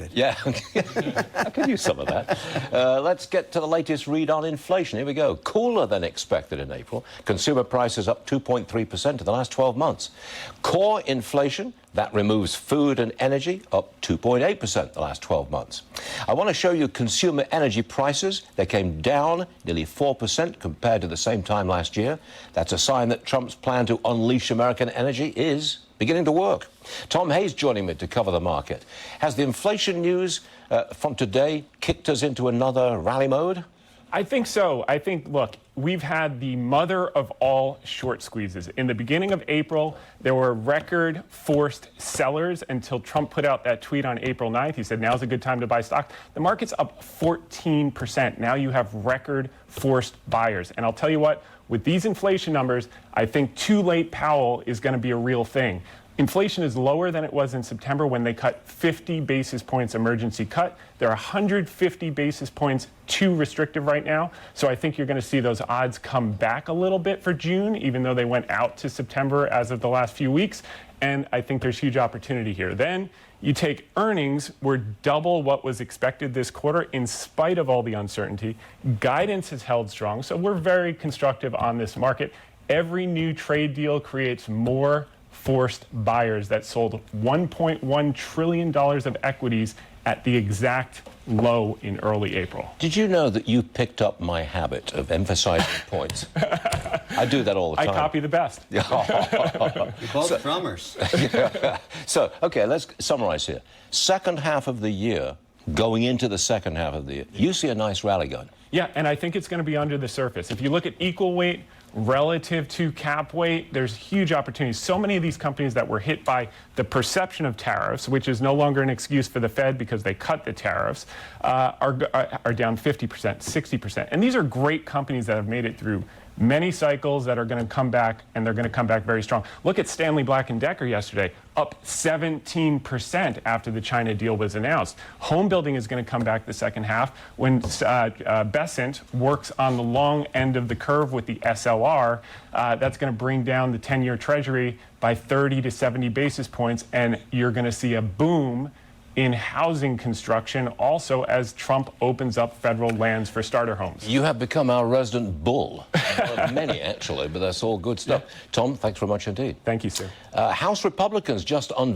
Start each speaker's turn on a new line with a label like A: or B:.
A: bit.
B: Yeah, I could use some of that. Let's get to the latest read on inflation. Here we go. Cooler than expected in April. Consumer prices up 2.3% in the last 12 months. Core inflation, that removes food and energy, up 2.8% the last 12 months. I want to show you consumer energy prices. They came down nearly 4% compared to the same time last year. That's a sign that Trump's plan to unleash American energy is beginning to work. Tom Hayes joining me to cover the market. Has the inflation news from today kicked us into another rally mode?
C: I think so. I think, look, we've had the mother of all short squeezes. In the beginning of April, there were record forced sellers until Trump put out that tweet on April 9th. He said, now's a good time to buy stock. The market's up 14%. Now you have record forced buyers. And I'll tell you what, with these inflation numbers, I think too late Powell is going to be a real thing. Inflation is lower than it was in September when they cut 50 basis points emergency cut. They're 150 basis points too restrictive right now. So I think you're going to see those odds come back a little bit for June, even though they went out to September as of the last few weeks. And I think there's huge opportunity here. Then you take earnings were double what was expected this quarter in spite of all the uncertainty. Guidance has held strong. So we're very constructive on this market. Every new trade deal creates more forced buyers that sold $1.1 trillion of equities at the exact low in early April.
B: Did you know that you picked up my habit of emphasizing points? I do that all the time.
C: I copy the best.
A: You're both drummers.
B: So, okay, let's summarize here. Second half of the year, going into the second half of the year, you see a nice rally going.
C: Yeah, and I think it's going to be under the surface. If you look at equal weight relative to cap weight, there's huge opportunities. So many of these companies that were hit by the perception of tariffs, which is no longer an excuse for the Fed because they cut the tariffs, are down 50%, 60%. And these are great companies that have made it through many cycles that are going to come back, and they're going to come back very strong. Look at Stanley Black & Decker yesterday, up 17% after the China deal was announced. Home building is going to come back the second half when Bessent works on the long end of the curve with the SLR. That's going to bring down the 10-year Treasury by 30 to 70 basis points, and you're going to see a boom in housing construction also as Trump opens up federal lands for starter homes.
B: You have become our resident bull. Many, actually, but that's all good stuff. Yeah. Tom, thanks very much indeed.
C: Thank you, sir.
B: House Republicans just unveiled